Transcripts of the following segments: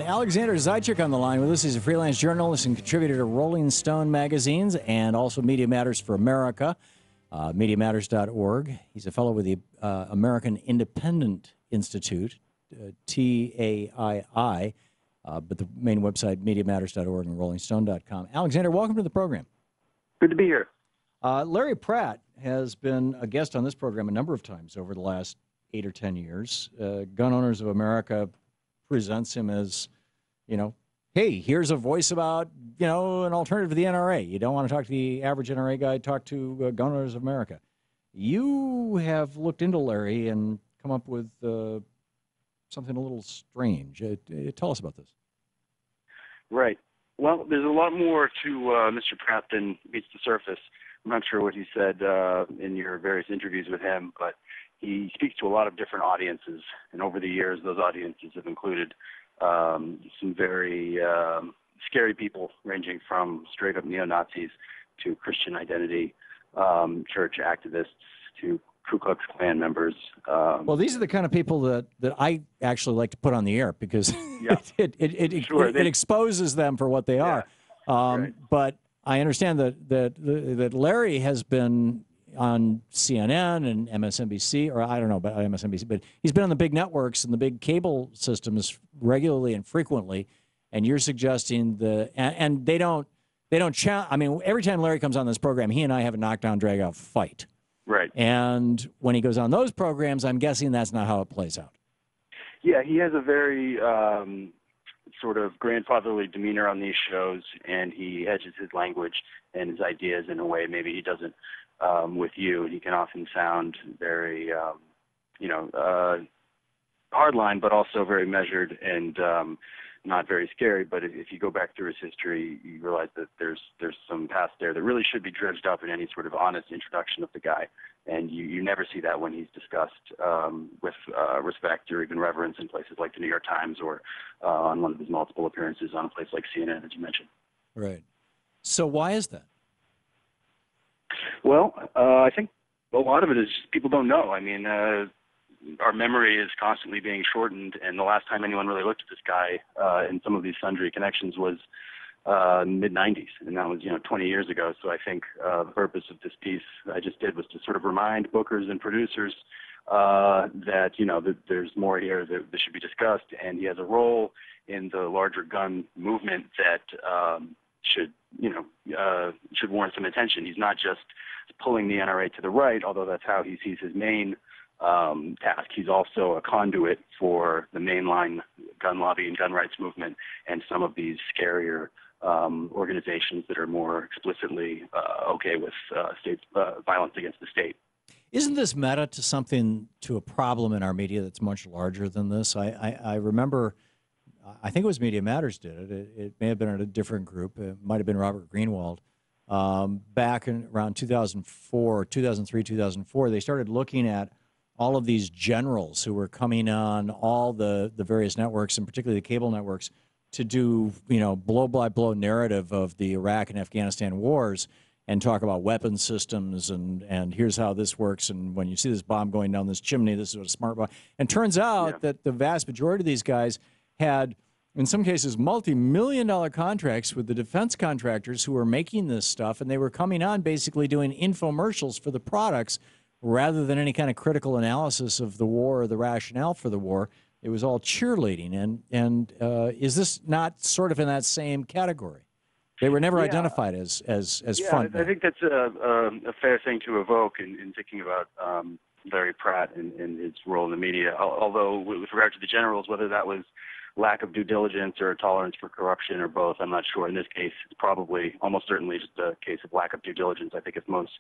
Alexander Zaitchik on the line with us. He's a freelance journalist and contributor to Rolling Stone magazines and also Media Matters for America, MediaMatters.org. He's a fellow with the American Independent Institute, TAII, but the main website, MediaMatters.org and RollingStone.com. Alexander, welcome to the program. Good to be here. Larry Pratt has been a guest on this program a number of times over the last 8 or 10 years. Gun Owners of America presents him as, hey, here's a voice about, an alternative to the NRA. You don't want to talk to the average NRA guy, talk to Gun Owners of America. You have looked into Larry and come up with something a little strange. Tell us about this. Right. Well, there's a lot more to Mr. Pratt than meets the surface. I'm not sure what he said in your various interviews with him, but he speaks to a lot of different audiences, and over the years, those audiences have included some very scary people, ranging from straight-up neo-Nazis to Christian identity, church activists to Ku Klux Klan members. Well, these are the kind of people that I actually like to put on the air because it exposes them for what they are. Right. But I understand that Larry has been on CNN and MSNBC, or I don't know about MSNBC, but he's been on the big networks and the big cable systems regularly and frequently. And you're suggesting and they don't challenge. I mean, every time Larry comes on this program, he and I have a knockdown, drag out fight. Right. And when he goes on those programs, I'm guessing that's not how it plays out. Yeah, he has a very sort of grandfatherly demeanor on these shows, and he hedges his language and his ideas in a way maybe he doesn't with you. And he can often sound very, hardline, but also very measured and not very scary. But if you go back through his history, you realize that there's some past there that really should be dredged up in any sort of honest introduction of the guy. And you never see that when he's discussed with respect or even reverence in places like the New York Times or on one of his multiple appearances on a place like CNN, as you mentioned. Right. So why is that? Well, I think a lot of it is just people don't know. I mean, our memory is constantly being shortened, and the last time anyone really looked at this guy in some of these sundry connections was mid-'90s, and that was 20 years ago. So I think the purpose of this piece I just did was to sort of remind bookers and producers that that there's more here that should be discussed, and he has a role in the larger gun movement that should warrant some attention. He's not just pulling the NRA to the right, although that's how he sees his main task. He's also a conduit for the mainline gun lobby and gun rights movement and some of these scarier organizations that are more explicitly okay with state violence against the state. Isn't this meta to a problem in our media that's much larger than this? I remember, I think it was Media Matters did it. It may have been in a different group. It might have been Robert Greenwald. Back in around 2004, 2003, 2004, they started looking at all of these generals who were coming on all the various networks, and particularly the cable networks, to do blow-by-blow narrative of the Iraq and Afghanistan wars and talk about weapon systems and here's how this works, and when you see this bomb going down this chimney, this is what a smart bomb. And turns out that the vast majority of these guys had, in some cases, multi-million-dollar contracts with the defense contractors who were making this stuff, and they were coming on basically doing infomercials for the products rather than any kind of critical analysis of the war or the rationale for the war. It was all cheerleading. And is this not sort of in that same category? They were never identified as front. I think that's a fair thing to evoke in thinking about Larry Pratt and his role in the media. Although with regard to the generals, whether that was lack of due diligence or tolerance for corruption or both, I'm not sure. In this case, it's probably almost certainly just a case of lack of due diligence. I think if most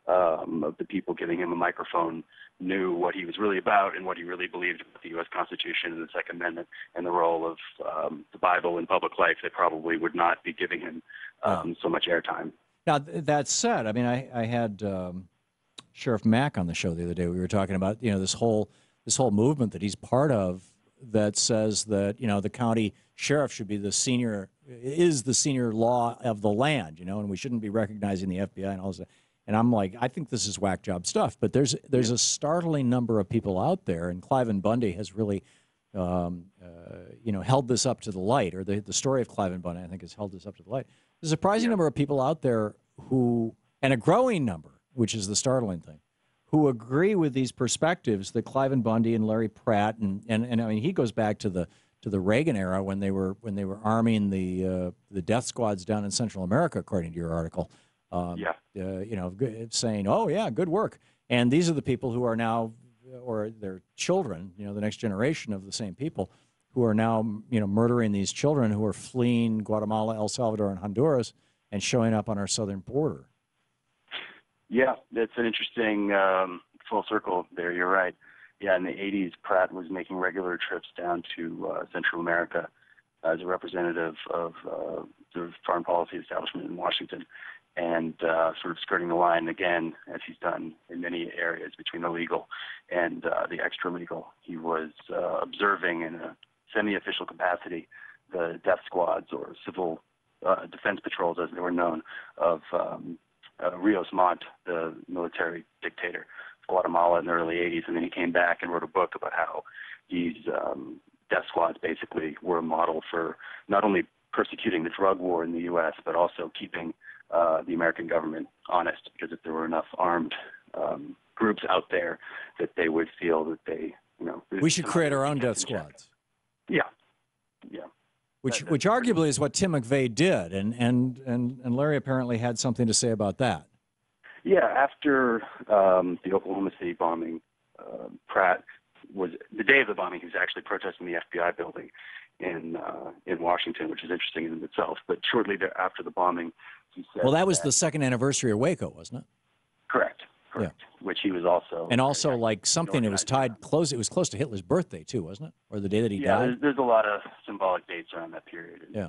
of the people giving him a microphone knew what he was really about and what he really believed about the U.S. Constitution and the Second Amendment and the role of the Bible in public life, they probably would not be giving him so much airtime. Now, that said, I mean, I had Sheriff Mack on the show the other day. We were talking about, this whole movement that he's part of, that says that the county sheriff should be the senior law of the land, and we shouldn't be recognizing the FBI and all this. And I'm like, I think this is whack job stuff. But there's a startling number of people out there, and Cliven Bundy has really held this up to the light, or the story of Clive and Bundy, I think, has held this up to the light. There's a surprising number of people out there who, and a growing number, which is the startling thing, who agree with these perspectives that Clive and Bundy and Larry Pratt, and I mean, he goes back to the Reagan era when they were arming the death squads down in Central America, according to your article. Saying, "Oh yeah, good work." And these are the people who are now, or their children, the next generation of the same people, who are now, murdering these children who are fleeing Guatemala, El Salvador, and Honduras, and showing up on our southern border. Yeah, that's an interesting full circle there. You're right. Yeah, in the 80s, Pratt was making regular trips down to Central America as a representative of the foreign policy establishment in Washington, and sort of skirting the line again, as he's done in many areas between the legal and the extra-legal. He was observing in a semi-official capacity the death squads, or civil defense patrols, as they were known, of Rios Montt, the military dictator of Guatemala in the early 80s. And then he came back and wrote a book about how these death squads basically were a model for not only persecuting the drug war in the U.S., but also keeping the American government honest, because if there were enough armed groups out there, that they would feel that they, we should create our own death squads. Yeah. Which arguably is what Tim McVeigh did, and Larry apparently had something to say about that. Yeah, after the Oklahoma City bombing, Pratt was, the day of the bombing, he was actually protesting the FBI building in Washington, which is interesting in itself. But shortly after the bombing, he said, well, that was the second anniversary of Waco, wasn't it? Correct. Yeah. Which he was also, and also like something that was tied close. It was close to Hitler's birthday too, wasn't it, or the day that he died? Yeah, there's a lot of symbolic dates around that period. Yeah.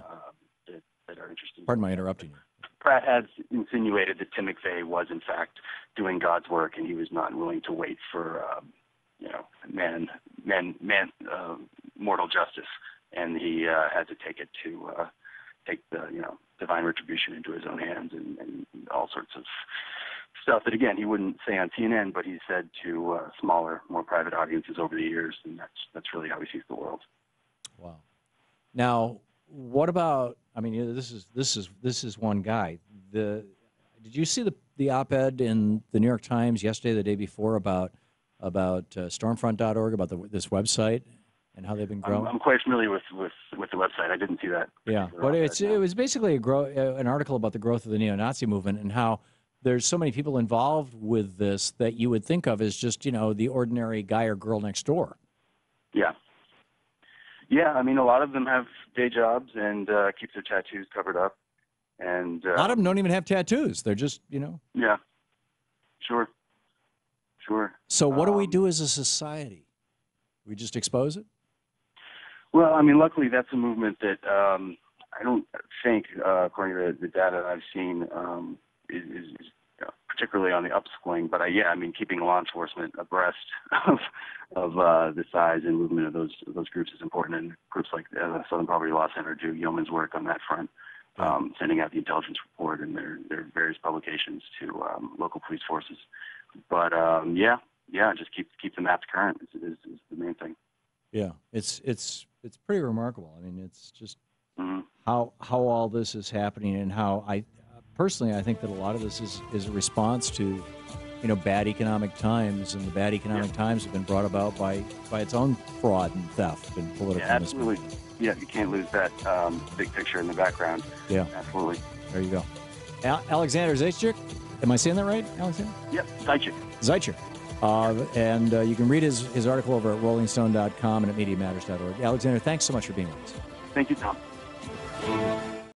That are interesting. Pardon my interrupting you. Pratt has insinuated that Tim McVeigh was in fact doing God's work, and he was not willing to wait for mortal justice, and he had to take it to take the divine retribution into his own hands, and all sorts of stuff that, again, he wouldn't say on CNN, but he said to smaller, more private audiences over the years, and that's really how he sees the world. Wow. Now, what about? I mean, this is one guy. Did you see the op-ed in the New York Times yesterday, the day before, about Stormfront.org, about this website and how they've been growing? I'm quite familiar with the website. I didn't see that. Yeah, but it was basically an article about the growth of the neo-Nazi movement and how there's so many people involved with this that you would think of as just, the ordinary guy or girl next door. Yeah. Yeah, I mean, a lot of them have day jobs and keep their tattoos covered up. And a lot of them don't even have tattoos. They're just, Yeah, sure. So what do we do as a society? We just expose it? Well, I mean, luckily that's a movement that I don't think, according to the data I've seen, is particularly on the upswing. But keeping law enforcement abreast of the size and movement of those groups is important. And groups like the Southern Poverty Law Center do yeoman's work on that front, sending out the intelligence report and their various publications to local police forces. But just keep the maps current is the main thing. Yeah, it's pretty remarkable. I mean, it's just how all this is happening, and how I think that a lot of this is a response to bad economic times, and the bad economic times have been brought about by its own fraud and theft and political mismanagement. Absolutely. Yeah, you can't lose that big picture in the background. Yeah, absolutely. There you go. Alexander Zaitchik, am I saying that right, Alexander? Yep, Zaitchik. And you can read his article over at rollingstone.com and at MediaMatters.org. Alexander, thanks so much for being with us. Thank you, Tom.